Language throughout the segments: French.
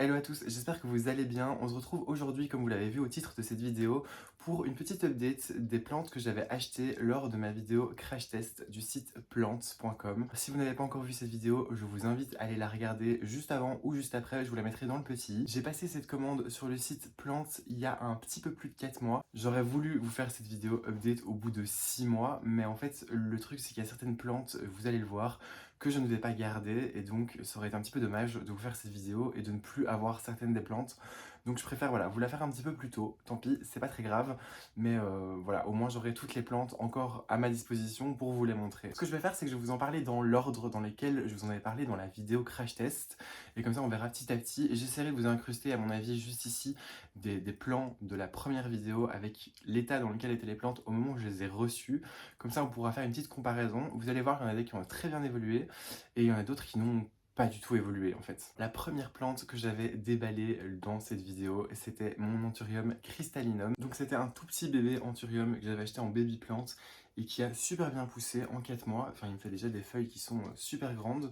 Hello à tous, j'espère que vous allez bien. On se retrouve aujourd'hui, comme vous l'avez vu au titre de cette vidéo, pour une petite update des plantes que j'avais achetées lors de ma vidéo crash test du site plantes.com. Si vous n'avez pas encore vu cette vidéo, je vous invite à aller la regarder juste avant ou juste après, je vous la mettrai dans le petit. J'ai passé cette commande sur le site Plantes il y a un petit peu plus de 4 mois. J'aurais voulu vous faire cette vidéo update au bout de 6 mois, mais en fait le truc c'est qu'il y a certaines plantes, vous allez le voir, que je ne vais pas garder et donc ça aurait été un petit peu dommage de vous faire cette vidéo et de ne plus avoir certaines des plantes. Donc je préfère voilà, vous la faire un petit peu plus tôt, tant pis, c'est pas très grave, mais voilà, au moins j'aurai toutes les plantes encore à ma disposition pour vous les montrer. Ce que je vais faire, c'est que je vais vous en parler dans l'ordre dans lequel je vous en avais parlé dans la vidéo crash test, et comme ça on verra petit à petit, et j'essaierai de vous incruster à mon avis juste ici des plans de la première vidéo avec l'état dans lequel étaient les plantes au moment où je les ai reçues. Comme ça on pourra faire une petite comparaison. Vous allez voir qu'il y en a des qui ont très bien évolué, et il y en a d'autres qui n'ont pas du tout évolué en fait. La première plante que j'avais déballée dans cette vidéo, c'était mon Anthurium crystallinum. Donc c'était un tout petit bébé Anthurium que j'avais acheté en baby plante et qui a super bien poussé en 4 mois. Enfin, il me fait déjà des feuilles qui sont super grandes.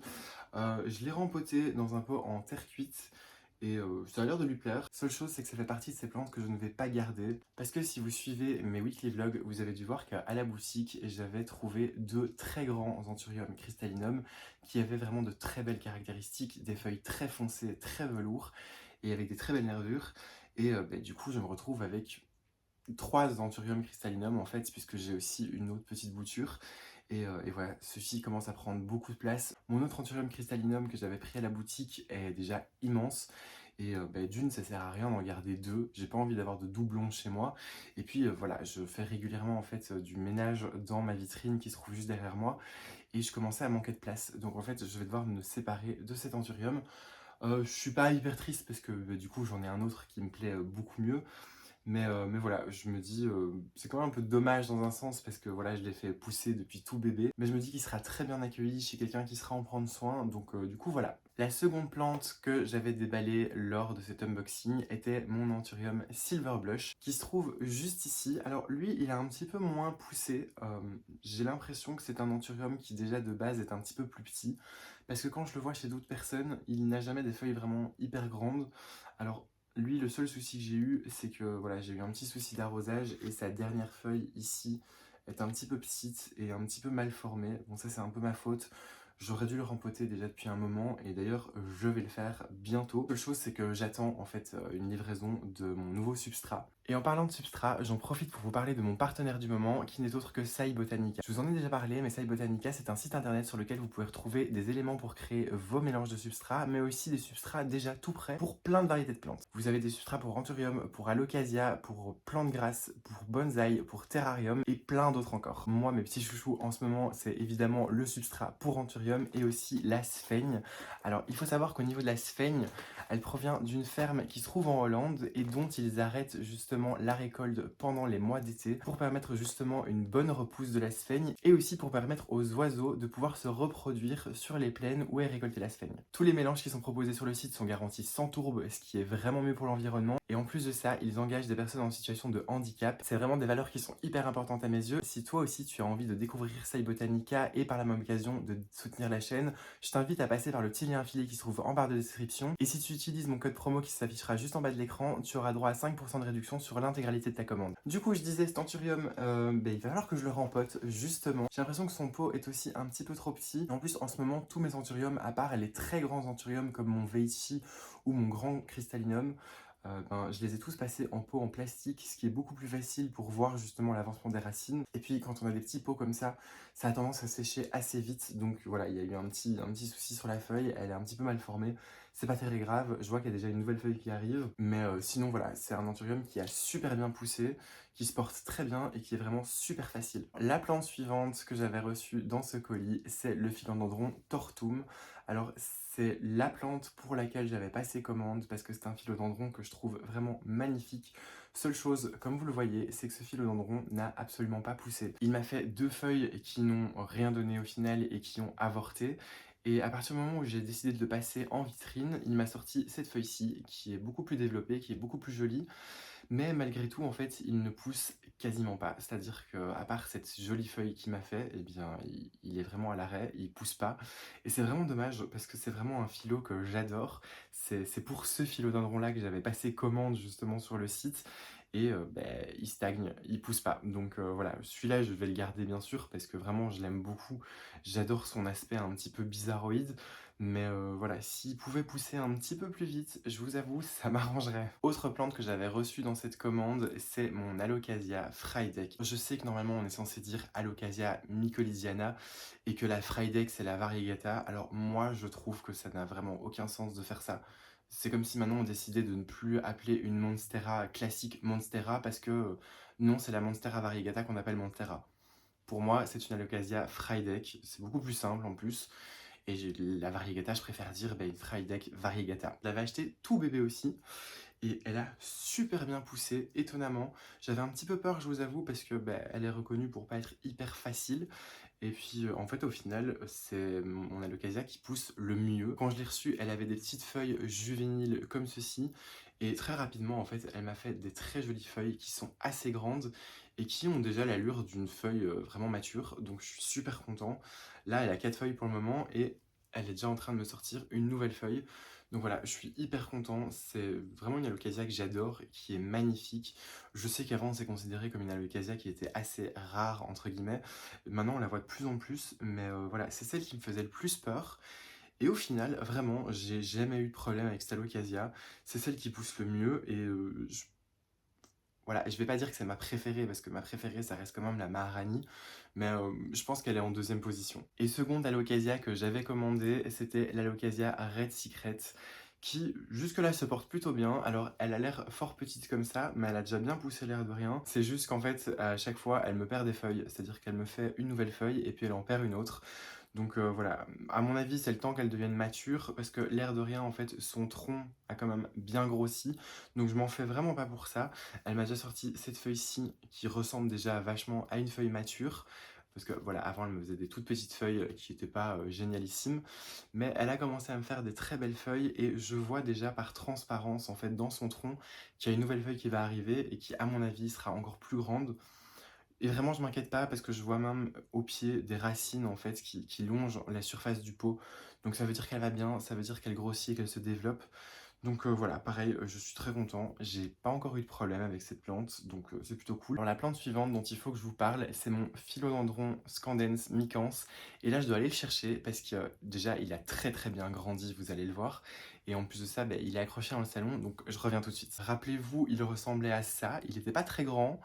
Je l'ai rempoté dans un pot en terre cuite et ça a l'air de lui plaire. Seule chose, c'est que ça fait partie de ces plantes que je ne vais pas garder. Parce que si vous suivez mes weekly vlogs, vous avez dû voir qu'à la boutique, j'avais trouvé deux très grands Anthurium crystallinum qui avaient vraiment de très belles caractéristiques, des feuilles très foncées, très velours et avec des très belles nervures. Et du coup, je me retrouve avec trois Anthurium crystallinum en fait, puisque j'ai aussi une autre petite bouture. Et voilà, ceci commence à prendre beaucoup de place. Mon autre Anthurium crystallinum que j'avais pris à la boutique est déjà immense. Et d'une, ça sert à rien d'en garder deux. J'ai pas envie d'avoir de doublons chez moi. Et puis voilà, je fais régulièrement en fait du ménage dans ma vitrine qui se trouve juste derrière moi. Et je commençais à manquer de place. Donc en fait, je vais devoir me séparer de cet Anthurium. Je suis pas hyper triste parce que du coup, j'en ai un autre qui me plaît beaucoup mieux. Mais voilà, je me dis, c'est quand même un peu dommage dans un sens parce que voilà, je l'ai fait pousser depuis tout bébé. Mais je me dis qu'il sera très bien accueilli chez quelqu'un qui sera en prendre soin. Donc du coup, voilà. La seconde plante que j'avais déballée lors de cet unboxing était mon Anthurium Silver Blush qui se trouve juste ici. Alors lui, il a un petit peu moins poussé. J'ai l'impression que c'est un Anthurium qui déjà de base est un petit peu plus petit. Parce que quand je le vois chez d'autres personnes, il n'a jamais des feuilles vraiment hyper grandes. Alors lui, le seul souci que j'ai eu, c'est que voilà, j'ai eu un petit souci d'arrosage et sa dernière feuille ici est un petit peu petite et un petit peu mal formée. Bon, ça c'est un peu ma faute. J'aurais dû le rempoter déjà depuis un moment et d'ailleurs je vais le faire bientôt. La seule chose c'est que j'attends en fait une livraison de mon nouveau substrat. Et en parlant de substrat, j'en profite pour vous parler de mon partenaire du moment qui n'est autre que Sai Botanica. Je vous en ai déjà parlé, mais Sai Botanica c'est un site internet sur lequel vous pouvez retrouver des éléments pour créer vos mélanges de substrats, mais aussi des substrats déjà tout prêts pour plein de variétés de plantes. Vous avez des substrats pour Anthurium, pour Alocasia, pour plantes grasses, pour bonsaï, pour terrarium et plein d'autres encore. Moi, mes petits chouchous en ce moment, c'est évidemment le substrat pour Anthurium et aussi la sphaigne. Alors, il faut savoir qu'au niveau de la sphaigne, elle provient d'une ferme qui se trouve en Hollande et dont ils arrêtent justement la récolte pendant les mois d'été pour permettre justement une bonne repousse de la sphaigne et aussi pour permettre aux oiseaux de pouvoir se reproduire sur les plaines où est récoltée la sphaigne. Tous les mélanges qui sont proposés sur le site sont garantis sans tourbe, ce qui est vraiment mieux pour l'environnement. Et en plus de ça, ils engagent des personnes en situation de handicap. C'est vraiment des valeurs qui sont hyper importantes à mes yeux. Si toi aussi tu as envie de découvrir Sai Botanica et par la même occasion de soutenir la chaîne, je t'invite à passer par le petit lien affilié qui se trouve en barre de description. Et si tu utilises mon code promo qui s'affichera juste en bas de l'écran, tu auras droit à 5% de réduction sur l'intégralité de ta commande. Du coup, je disais, cet Anthurium, il va falloir que je le rempote, justement. J'ai l'impression que son pot est aussi un petit peu trop petit. En plus, en ce moment, tous mes Anthuriums, à part les très grands Anthuriums comme mon Veichi ou mon grand Crystallinum, je les ai tous passés en pot en plastique, ce qui est beaucoup plus facile pour voir justement l'avancement des racines. Et puis quand on a des petits pots comme ça a tendance à sécher assez vite. Donc voilà, il y a eu un petit souci sur la feuille, elle est un petit peu mal formée. C'est pas très grave, je vois qu'il y a déjà une nouvelle feuille qui arrive. Mais sinon voilà, c'est un Anthurium qui a super bien poussé, qui se porte très bien et qui est vraiment super facile. La plante suivante que j'avais reçue dans ce colis, c'est le philodendron tortum. Alors c'est la plante pour laquelle j'avais passé commande parce que c'est un philodendron que je trouve vraiment magnifique. Seule chose, comme vous le voyez, c'est que ce philodendron n'a absolument pas poussé. Il m'a fait deux feuilles qui n'ont rien donné au final et qui ont avorté. Et à partir du moment où j'ai décidé de le passer en vitrine, il m'a sorti cette feuille-ci qui est beaucoup plus développée, qui est beaucoup plus jolie. Mais malgré tout, en fait, il ne pousse quasiment pas. C'est-à-dire qu'à part cette jolie feuille qu'il m'a fait, eh bien, il est vraiment à l'arrêt, il pousse pas. Et c'est vraiment dommage parce que c'est vraiment un philo que j'adore. C'est pour ce philodendron-là que j'avais passé commande justement sur le site. Et il stagne, il pousse pas. Donc voilà, celui-là, je vais le garder bien sûr parce que vraiment, je l'aime beaucoup. J'adore son aspect un petit peu bizarroïde. Mais voilà, s'il pouvait pousser un petit peu plus vite, je vous avoue, ça m'arrangerait. Autre plante que j'avais reçue dans cette commande, c'est mon Alocasia Frydek. Je sais que normalement on est censé dire Alocasia mycolisiana et que la Frydek c'est la variegata. Alors moi je trouve que ça n'a vraiment aucun sens de faire ça. C'est comme si maintenant on décidait de ne plus appeler une Monstera classique Monstera parce que non, c'est la Monstera variegata qu'on appelle Monstera. Pour moi, c'est une Alocasia Frydek, c'est beaucoup plus simple en plus. Et la variegata, je préfère dire une Frydek variegata. Je l'avais acheté tout bébé aussi. Et elle a super bien poussé, étonnamment. J'avais un petit peu peur, je vous avoue, parce que elle est reconnue pour pas être hyper facile. Et puis en fait, au final, c'est mon Alocasia qui pousse le mieux. Quand je l'ai reçue, elle avait des petites feuilles juvéniles comme ceci. Et très rapidement, en fait, elle m'a fait des très jolies feuilles qui sont assez grandes et qui ont déjà l'allure d'une feuille vraiment mature. Donc je suis super content. Là, elle a 4 feuilles pour le moment et elle est déjà en train de me sortir une nouvelle feuille. Donc voilà, je suis hyper content. C'est vraiment une alocasia que j'adore, qui est magnifique. Je sais qu'avant, c'est considéré comme une alocasia qui était assez rare, entre guillemets. Maintenant, on la voit de plus en plus, mais voilà, c'est celle qui me faisait le plus peur. Et au final, vraiment, j'ai jamais eu de problème avec cette alocasia. C'est celle qui pousse le mieux et voilà, je vais pas dire que c'est ma préférée, parce que ma préférée, ça reste quand même la Maharani, mais je pense qu'elle est en deuxième position. Et seconde alocasia que j'avais commandée, c'était l'alocasia Red Secret, qui jusque-là se porte plutôt bien. Alors, elle a l'air fort petite comme ça, mais elle a déjà bien poussé l'air de rien. C'est juste qu'en fait, à chaque fois, elle me perd des feuilles, c'est-à-dire qu'elle me fait une nouvelle feuille, et puis elle en perd une autre. Donc voilà, à mon avis, c'est le temps qu'elle devienne mature, parce que l'air de rien, en fait, son tronc a quand même bien grossi, donc je m'en fais vraiment pas pour ça. Elle m'a déjà sorti cette feuille-ci, qui ressemble déjà vachement à une feuille mature, parce que voilà, avant elle me faisait des toutes petites feuilles qui n'étaient pas génialissimes, mais elle a commencé à me faire des très belles feuilles, et je vois déjà par transparence, en fait, dans son tronc, qu'il y a une nouvelle feuille qui va arriver, et qui, à mon avis, sera encore plus grande. Et vraiment, je m'inquiète pas parce que je vois même au pied des racines en fait qui longent la surface du pot. Donc ça veut dire qu'elle va bien, ça veut dire qu'elle grossit et qu'elle se développe. Donc voilà, pareil, je suis très content. J'ai pas encore eu de problème avec cette plante, donc c'est plutôt cool. Alors la plante suivante dont il faut que je vous parle, c'est mon Philodendron scandens micans. Et là, je dois aller le chercher parce que déjà, il a très très bien grandi, vous allez le voir. Et en plus de ça, il est accroché dans le salon, donc je reviens tout de suite. Rappelez-vous, il ressemblait à ça, il n'était pas très grand.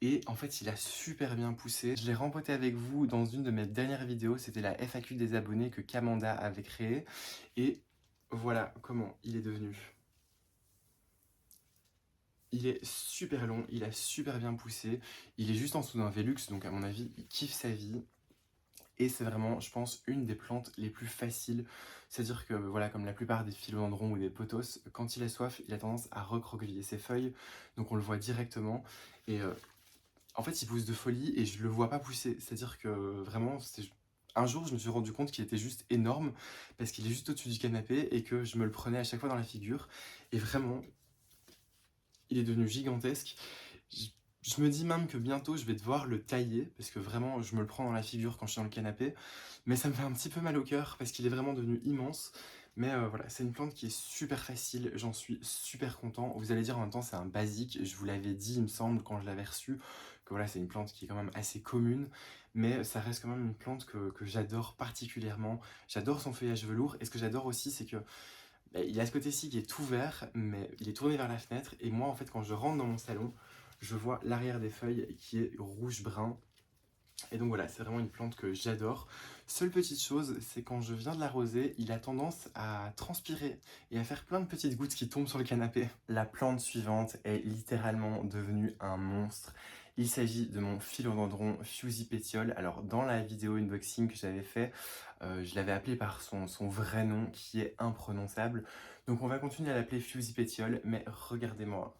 Et en fait, il a super bien poussé. Je l'ai rempoté avec vous dans une de mes dernières vidéos. C'était la FAQ des abonnés que Kamanda avait créée. Et voilà comment il est devenu. Il est super long, il a super bien poussé. Il est juste en dessous d'un Velux, donc à mon avis, il kiffe sa vie. Et c'est vraiment, je pense, une des plantes les plus faciles. C'est-à-dire que, voilà, comme la plupart des philodendrons ou des pothos, quand il a soif, il a tendance à recroqueviller ses feuilles. Donc on le voit directement. Et en fait, il pousse de folie et je le vois pas pousser. C'est-à-dire que vraiment, un jour, je me suis rendu compte qu'il était juste énorme parce qu'il est juste au-dessus du canapé et que je me le prenais à chaque fois dans la figure. Et vraiment, il est devenu gigantesque. Je, je me dis même que bientôt, je vais devoir le tailler parce que vraiment, je me le prends dans la figure quand je suis dans le canapé. Mais ça me fait un petit peu mal au cœur parce qu'il est vraiment devenu immense. Mais voilà, c'est une plante qui est super facile, j'en suis super content. Vous allez dire en même temps c'est un basique, je vous l'avais dit il me semble quand je l'avais reçu, que voilà c'est une plante qui est quand même assez commune, mais ça reste quand même une plante que j'adore particulièrement. J'adore son feuillage velours, et ce que j'adore aussi c'est que il a ce côté-ci qui est tout vert, mais il est tourné vers la fenêtre, et moi en fait quand je rentre dans mon salon, je vois l'arrière des feuilles qui est rouge-brun. Et donc voilà, c'est vraiment une plante que j'adore. Seule petite chose, c'est quand je viens de l'arroser, il a tendance à transpirer et à faire plein de petites gouttes qui tombent sur le canapé. La plante suivante est littéralement devenue un monstre. Il s'agit de mon philodendron Fusy Pétiole. Alors dans la vidéo unboxing que j'avais fait, je l'avais appelé par son vrai nom qui est imprononçable. Donc on va continuer à l'appeler Fusy Pétiole, mais regardez-moi.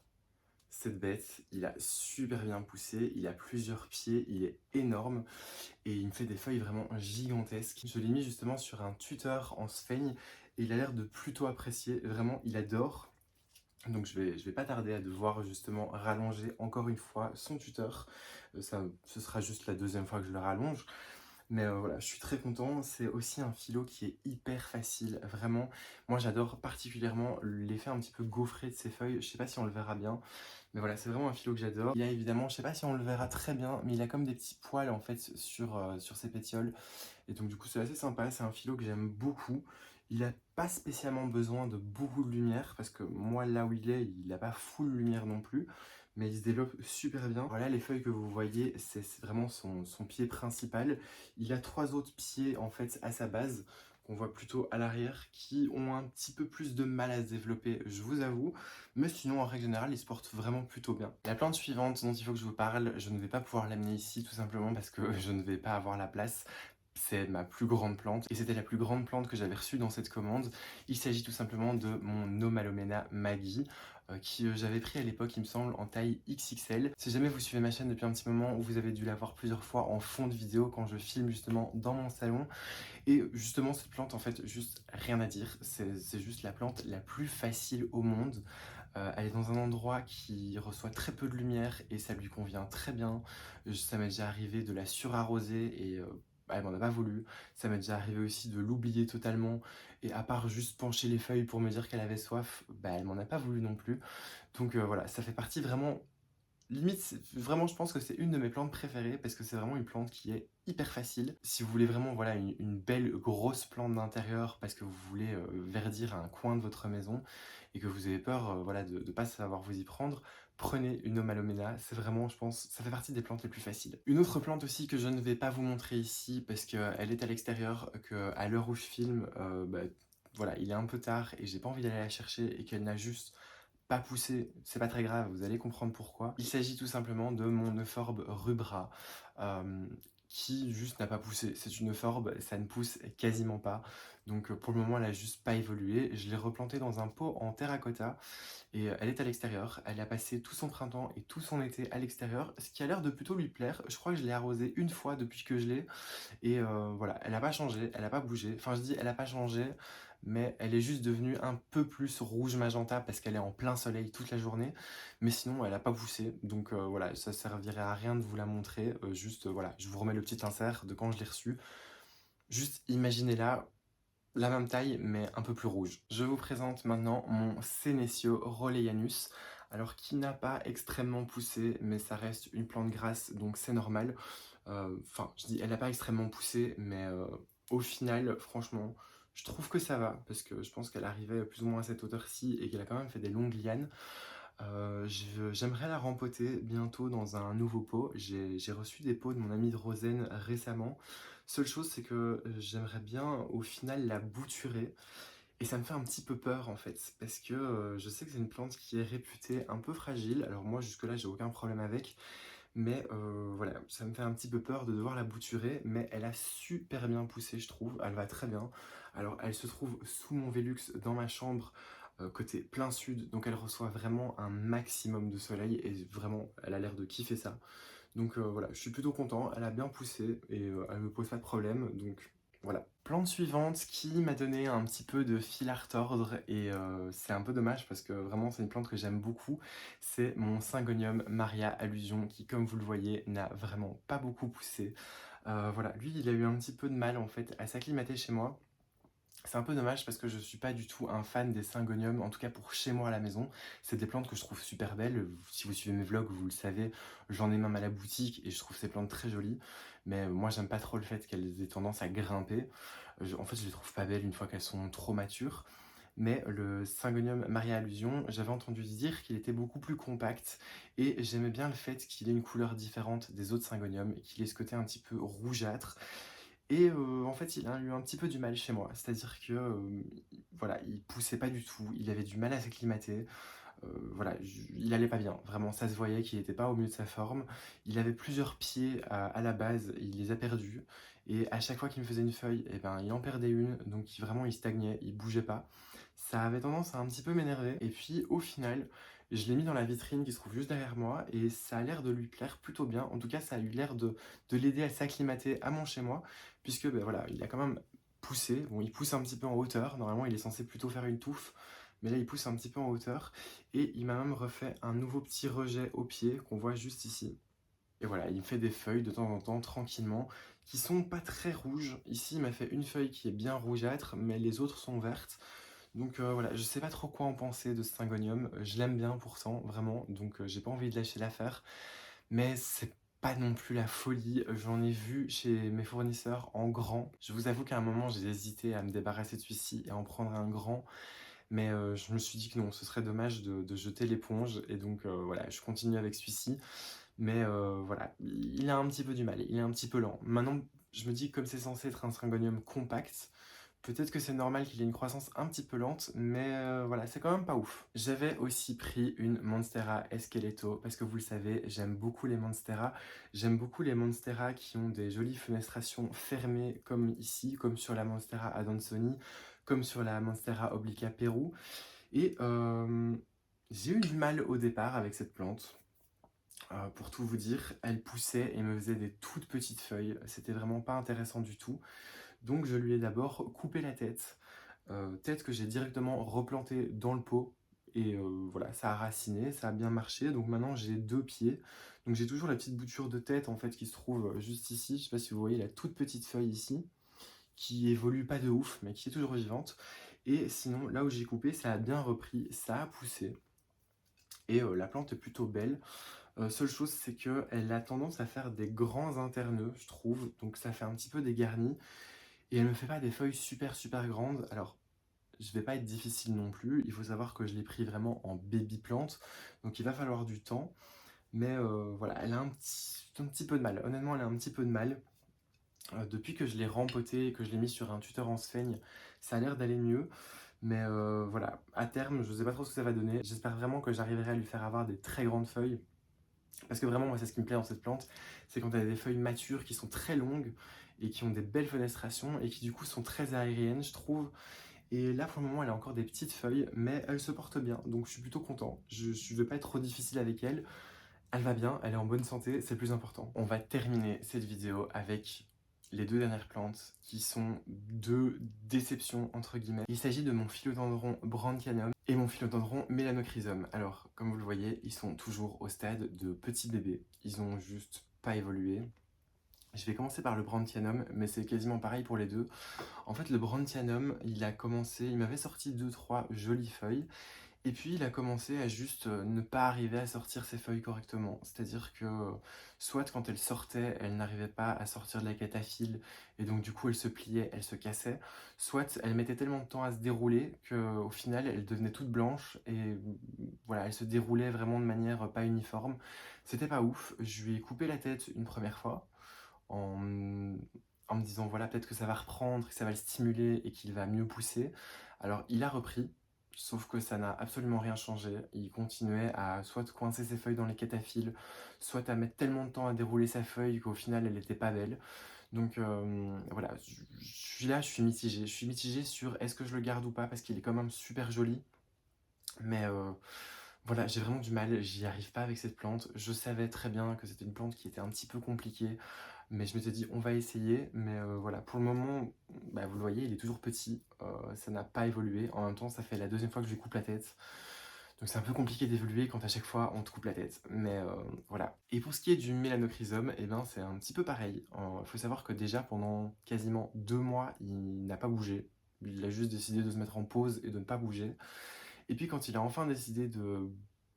Cette bête, il a super bien poussé, il a plusieurs pieds, il est énorme et il me fait des feuilles vraiment gigantesques. Je l'ai mis justement sur un tuteur en sphaigne et il a l'air de plutôt apprécier, vraiment il adore. Donc je vais pas tarder à devoir justement rallonger encore une fois son tuteur. Ce sera juste la deuxième fois que je le rallonge. Mais voilà, je suis très content. C'est aussi un philo qui est hyper facile, vraiment. Moi, j'adore particulièrement l'effet un petit peu gaufré de ses feuilles. Je sais pas si on le verra bien, mais voilà, c'est vraiment un philo que j'adore. Il y a évidemment, je sais pas si on le verra très bien, mais il a comme des petits poils en fait sur ses pétioles. Et donc du coup, c'est assez sympa. C'est un philo que j'aime beaucoup. Il n'a pas spécialement besoin de beaucoup de lumière, parce que moi, là où il est, il n'a pas full lumière non plus. Mais il se développe super bien. Voilà, les feuilles que vous voyez, c'est vraiment son pied principal. Il a 3 autres pieds en fait à sa base, qu'on voit plutôt à l'arrière, qui ont un petit peu plus de mal à se développer, je vous avoue. Mais sinon, en règle générale, il se porte vraiment plutôt bien. La plante suivante dont il faut que je vous parle, je ne vais pas pouvoir l'amener ici, tout simplement parce que je ne vais pas avoir la place. C'est ma plus grande plante et c'était la plus grande plante que j'avais reçue dans cette commande. Il s'agit tout simplement de mon Omalomena Maggie qui j'avais pris à l'époque, il me semble, en taille XXL. Si jamais vous suivez ma chaîne depuis un petit moment, vous avez dû la voir plusieurs fois en fond de vidéo quand je filme justement dans mon salon. Et justement, cette plante, en fait, juste rien à dire. C'est juste la plante la plus facile au monde. Elle est dans un endroit qui reçoit très peu de lumière et ça lui convient très bien. Ça m'est déjà arrivé de la surarroser et bah, elle m'en a pas voulu. Ça m'est déjà arrivé aussi de l'oublier totalement et à part juste pencher les feuilles pour me dire qu'elle avait soif, bah, elle m'en a pas voulu non plus. Donc voilà, ça fait partie vraiment. Limite, vraiment, je pense que c'est une de mes plantes préférées parce que c'est vraiment une plante qui est hyper facile. Si vous voulez vraiment voilà, une belle grosse plante d'intérieur parce que vous voulez verdir un coin de votre maison et que vous avez peur voilà, de ne pas savoir vous y prendre, prenez une Omalomena. C'est vraiment, je pense, ça fait partie des plantes les plus faciles. Une autre plante aussi que je ne vais pas vous montrer ici parce qu'elle est à l'extérieur, qu'à l'heure où je filme, bah, voilà, il est un peu tard et j'ai pas envie d'aller la chercher et qu'elle n'a juste pas poussé, c'est pas très grave, vous allez comprendre pourquoi. Il s'agit tout simplement de mon Euphorbes rubra, euh, qui juste n'a pas poussé. C'est une Euphorbes, ça ne pousse quasiment pas. Donc pour le moment, elle a juste pas évolué. Je l'ai replantée dans un pot en terracotta et elle est à l'extérieur. Elle a passé tout son printemps et tout son été à l'extérieur, ce qui a l'air de plutôt lui plaire. Je crois que je l'ai arrosée une fois depuis que je l'ai. Et voilà, elle n'a pas changé, elle n'a pas bougé. Enfin, je dis elle n'a pas changé, mais elle est juste devenue un peu plus rouge magenta parce qu'elle est en plein soleil toute la journée. Mais sinon, elle n'a pas poussé. Donc voilà, ça servirait à rien de vous la montrer. Juste, voilà, je vous remets le petit insert de quand je l'ai reçue. Juste imaginez-la, la même taille, mais un peu plus rouge. Je vous présente maintenant mon Senecio Rolleianus. Alors, qui n'a pas extrêmement poussé, mais ça reste une plante grasse, donc c'est normal. Enfin, je dis, elle n'a pas extrêmement poussé, mais au final, franchement, je trouve que ça va, parce que je pense qu'elle arrivait plus ou moins à cette hauteur-ci et qu'elle a quand même fait des longues lianes. J'aimerais la rempoter bientôt dans un nouveau pot. J'ai reçu des pots de mon ami de Rosen récemment. Seule chose, c'est que j'aimerais bien au final la bouturer. Et ça me fait un petit peu peur en fait, parce que je sais que c'est une plante qui est réputée un peu fragile. Alors moi jusque-là j'ai aucun problème avec, mais voilà, ça me fait un petit peu peur de devoir la bouturer, mais elle a super bien poussé je trouve, elle va très bien. Alors elle se trouve sous mon Velux dans ma chambre, côté plein sud, donc elle reçoit vraiment un maximum de soleil et vraiment elle a l'air de kiffer ça. Donc voilà, je suis plutôt content, elle a bien poussé et elle me pose pas de problème, donc voilà. Plante suivante qui m'a donné un petit peu de fil à retordre et c'est un peu dommage parce que vraiment c'est une plante que j'aime beaucoup. C'est mon Syngonium Maria Allusion qui, comme vous le voyez, n'a vraiment pas beaucoup poussé. Voilà, lui il a eu un petit peu de mal en fait à s'acclimater chez moi. C'est un peu dommage parce que je suis pas du tout un fan des syngoniums, en tout cas pour chez moi à la maison. C'est des plantes que je trouve super belles. Si vous suivez mes vlogs, vous le savez, j'en ai même à la boutique et je trouve ces plantes très jolies. Mais moi, j'aime pas trop le fait qu'elles aient tendance à grimper. En fait, je les trouve pas belles une fois qu'elles sont trop matures. Mais le Syngonium Maria Allusion, j'avais entendu dire qu'il était beaucoup plus compact et j'aimais bien le fait qu'il ait une couleur différente des autres Syngoniums et qu'il ait ce côté un petit peu rougeâtre. Et en fait, il a eu un petit peu du mal chez moi. C'est-à-dire que, voilà, il poussait pas du tout, il avait du mal à s'acclimater. Voilà, il allait pas bien. Vraiment, ça se voyait qu'il était pas au mieux de sa forme. Il avait plusieurs pieds à la base, il les a perdus. Et à chaque fois qu'il me faisait une feuille, eh ben, il en perdait une. Donc vraiment, il stagnait, il bougeait pas. Ça avait tendance à un petit peu m'énerver. Et puis, au final, je l'ai mis dans la vitrine qui se trouve juste derrière moi. Et ça a l'air de lui plaire plutôt bien. En tout cas, ça a eu l'air de l'aider à s'acclimater à mon chez moi. Puisque, ben voilà, il a quand même poussé. Bon, il pousse un petit peu en hauteur. Normalement, il est censé plutôt faire une touffe. mais là il pousse un petit peu en hauteur et il m'a même refait un nouveau petit rejet au pied qu'on voit juste ici. Et voilà, il me fait des feuilles de temps en temps, tranquillement, qui sont pas très rouges. Ici, il m'a fait une feuille qui est bien rougeâtre, mais les autres sont vertes. Donc voilà, je sais pas trop quoi en penser de ce syngonium. Je l'aime bien pourtant, vraiment, donc j'ai pas envie de lâcher l'affaire. Mais c'est pas non plus la folie. J'en ai vu chez mes fournisseurs en grand. Je vous avoue qu'à un moment, j'ai hésité à me débarrasser de celui-ci et à en prendre un grand. Mais je me suis dit que non, ce serait dommage de jeter l'éponge. Et donc voilà, je continue avec celui-ci. Mais voilà, il a un petit peu du mal, il est un petit peu lent. Maintenant, je me dis que comme c'est censé être un syngonium compact, peut-être que c'est normal qu'il ait une croissance un petit peu lente, mais voilà, c'est quand même pas ouf. J'avais aussi pris une Monstera Esqueleto, parce que vous le savez, j'aime beaucoup les Monstera. J'aime beaucoup les Monstera qui ont des jolies fenestrations fermées, comme ici, comme sur la Monstera Adansoni, comme sur la Monstera Obliqua Peru. Et j'ai eu du mal au départ avec cette plante. Pour tout vous dire, elle poussait et me faisait des toutes petites feuilles. C'était vraiment pas intéressant du tout. Donc je lui ai d'abord coupé la tête. Tête que j'ai directement replantée dans le pot. Et voilà, ça a raciné, ça a bien marché. Donc maintenant j'ai deux pieds. Donc j'ai toujours la petite bouture de tête en fait qui se trouve juste ici. Je sais pas si vous voyez la toute petite feuille ici, qui évolue pas de ouf, mais qui est toujours vivante. Et sinon, là où j'ai coupé, ça a bien repris, ça a poussé. Et la plante est plutôt belle. Seule chose, c'est qu'elle a tendance à faire des grands interneux, je trouve, donc ça fait un petit peu dégarni, et elle me fait pas des feuilles super super grandes. Alors, je vais pas être difficile non plus, il faut savoir que je l'ai pris vraiment en baby plante, donc il va falloir du temps, mais voilà, elle a un petit peu de mal, honnêtement elle a un petit peu de mal. Depuis que je l'ai rempoté et que je l'ai mis sur un tuteur en sphaigne, ça a l'air d'aller mieux. Mais voilà, à terme, je sais pas trop ce que ça va donner. J'espère vraiment que j'arriverai à lui faire avoir des très grandes feuilles. Parce que vraiment, moi, c'est ce qui me plaît dans cette plante, c'est quand elle a des feuilles matures qui sont très longues et qui ont des belles fenestrations et qui du coup sont très aériennes, je trouve. Et là, pour le moment, elle a encore des petites feuilles, mais elle se porte bien, donc je suis plutôt content. Je ne vais pas être trop difficile avec elle. Elle va bien, elle est en bonne santé, c'est le plus important. On va terminer cette vidéo avec les deux dernières plantes qui sont deux déceptions entre guillemets. Il s'agit de mon philodendron Brandyanum et mon philodendron Mélanochrysum. Alors, comme vous le voyez, ils sont toujours au stade de petits bébés. Ils ont juste pas évolué. Je vais commencer par le Brandyanum, mais c'est quasiment pareil pour les deux. En fait, le Brandyanum, il m'avait sorti 2-3 jolies feuilles. Et puis il a commencé à juste ne pas arriver à sortir ses feuilles correctement. C'est-à-dire que soit quand elle sortait, elle n'arrivait pas à sortir de la cataphylle et donc du coup elle se pliait, elle se cassait. Soit elle mettait tellement de temps à se dérouler qu'au final elle devenait toute blanche et voilà, elle se déroulait vraiment de manière pas uniforme. C'était pas ouf. Je lui ai coupé la tête une première fois en, en me disant voilà peut-être que ça va reprendre, que ça va le stimuler et qu'il va mieux pousser. Alors il a repris. Sauf que ça n'a absolument rien changé. Il continuait à soit coincer ses feuilles dans les cataphyles, soit à mettre tellement de temps à dérouler sa feuille qu'au final elle n'était pas belle. Donc voilà, je suis là, je suis mitigé. Je suis mitigé sur est-ce que je le garde ou pas parce qu'il est quand même super joli. Mais voilà, j'ai vraiment du mal, j'y arrive pas avec cette plante. Je savais très bien que c'était une plante qui était un petit peu compliquée, mais je m'étais dit on va essayer. Mais voilà, pour le moment, bah, vous le voyez, il est toujours petit, ça n'a pas évolué. En même temps, ça fait la deuxième fois que je lui coupe la tête. Donc c'est un peu compliqué d'évoluer quand à chaque fois on te coupe la tête. Mais voilà. Et pour ce qui est du mélanochrysum, eh ben, c'est un petit peu pareil. Il faut savoir que déjà pendant quasiment 2 mois, il n'a pas bougé. Il a juste décidé de se mettre en pause et de ne pas bouger. Et puis quand il a enfin décidé de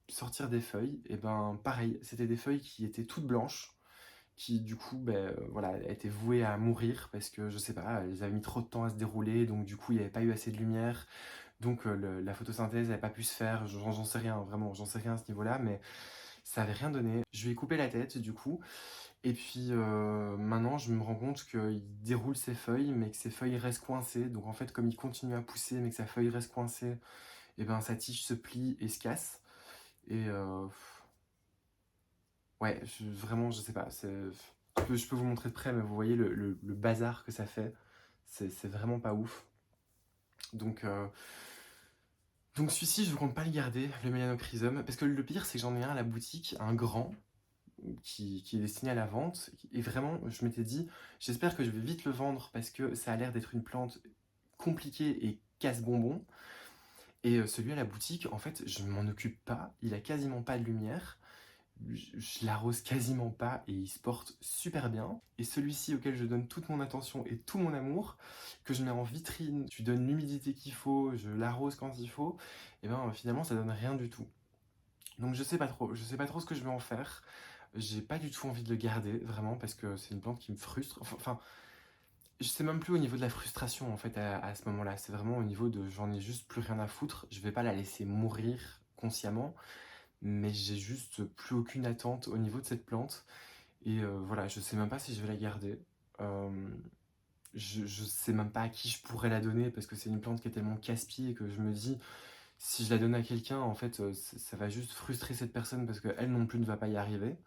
sortir des feuilles, et ben pareil, c'était des feuilles qui étaient toutes blanches, qui du coup voilà, étaient vouées à mourir parce que je sais pas, elles avaient mis trop de temps à se dérouler, donc du coup il n'y avait pas eu assez de lumière, donc la photosynthèse n'avait pas pu se faire, j'en sais rien, vraiment, j'en sais rien à ce niveau-là, mais ça avait rien donné. Je lui ai coupé la tête du coup, et puis maintenant je me rends compte qu'il déroule ses feuilles, mais que ses feuilles restent coincées, donc en fait comme il continue à pousser, mais que sa feuille reste coincée, et ben sa tige se plie et se casse. Et ouais, vraiment, je sais pas. Je peux vous montrer de près, mais vous voyez le bazar que ça fait. C'est vraiment pas ouf. Donc, donc celui-ci, je ne compte pas le garder, le mélanochrysum. Parce que le pire, c'est que j'en ai un à la boutique, un grand, qui est destiné à la vente. Et vraiment, je m'étais dit, j'espère que je vais vite le vendre parce que ça a l'air d'être une plante compliquée et casse-bonbon. Et celui à la boutique, en fait, je m'en occupe pas, il a quasiment pas de lumière, je l'arrose quasiment pas et il se porte super bien. Et celui-ci auquel je donne toute mon attention et tout mon amour, que je mets en vitrine, je lui donne l'humidité qu'il faut, je l'arrose quand il faut, et ben finalement ça donne rien du tout. Donc je sais pas trop ce que je vais en faire. J'ai pas du tout envie de le garder, vraiment, parce que c'est une plante qui me frustre. Enfin, je sais même plus au niveau de la frustration, en fait, à ce moment-là. C'est vraiment au niveau de j'en ai juste plus rien à foutre. Je vais pas la laisser mourir consciemment, mais j'ai juste plus aucune attente au niveau de cette plante. Et voilà, je sais même pas si je vais la garder. Euh, je sais même pas à qui je pourrais la donner parce que c'est une plante qui est tellement casse-pied que je me dis si je la donne à quelqu'un, en fait, ça va juste frustrer cette personne parce qu'elle non plus ne va pas y arriver.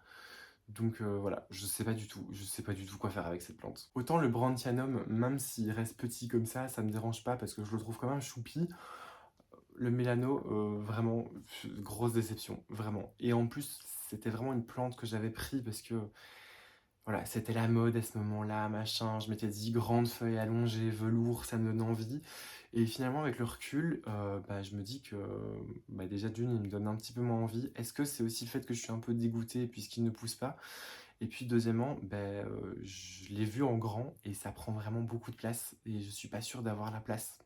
Donc voilà, je sais pas du tout quoi faire avec cette plante. Autant le Brandtianum, même s'il reste petit comme ça me dérange pas parce que je le trouve quand même choupi. Le mélano, vraiment, grosse déception, vraiment. Et en plus, c'était vraiment une plante que j'avais pris parce que voilà, c'était la mode à ce moment-là, machin. Je m'étais dit grande feuille allongée, velours, ça me donne envie. Et finalement, avec le recul, bah, je me dis que bah, déjà d'une, il me donne un petit peu moins envie. Est-ce que c'est aussi le fait que je suis un peu dégoûtée puisqu'il ne pousse pas? Et puis deuxièmement, ben, je l'ai vu en grand et ça prend vraiment beaucoup de place et je suis pas sûre d'avoir la place.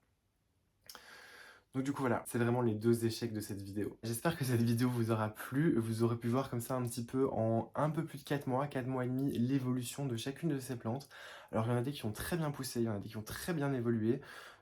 Donc du coup voilà, c'est vraiment les deux échecs de cette vidéo. J'espère que cette vidéo vous aura plu, vous aurez pu voir comme ça un petit peu en un peu plus de 4 mois et demi, l'évolution de chacune de ces plantes. Alors il y en a des qui ont très bien poussé, il y en a des qui ont très bien évolué,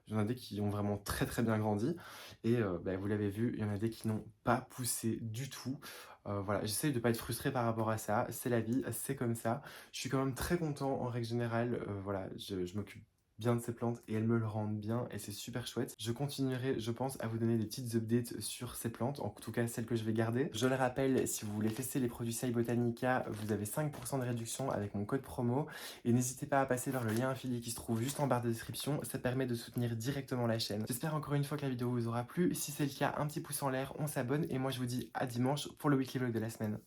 il y en a des qui ont vraiment très bien grandi, et bah, vous l'avez vu, il y en a des qui n'ont pas poussé du tout. Voilà, j'essaye de pas être frustré par rapport à ça, c'est la vie, c'est comme ça. Je suis quand même très content en règle générale, voilà, je m'occupe bien de ces plantes et elles me le rendent bien et c'est super chouette. Je continuerai, je pense, à vous donner des petites updates sur ces plantes, en tout cas celles que je vais garder. Je le rappelle, si vous voulez tester les produits Sai Botanica, vous avez 5% de réduction avec mon code promo et n'hésitez pas à passer vers le lien affilié qui se trouve juste en barre de description, ça permet de soutenir directement la chaîne. J'espère encore une fois que la vidéo vous aura plu, si c'est le cas, un petit pouce en l'air, on s'abonne et moi je vous dis à dimanche pour le weekly vlog de la semaine.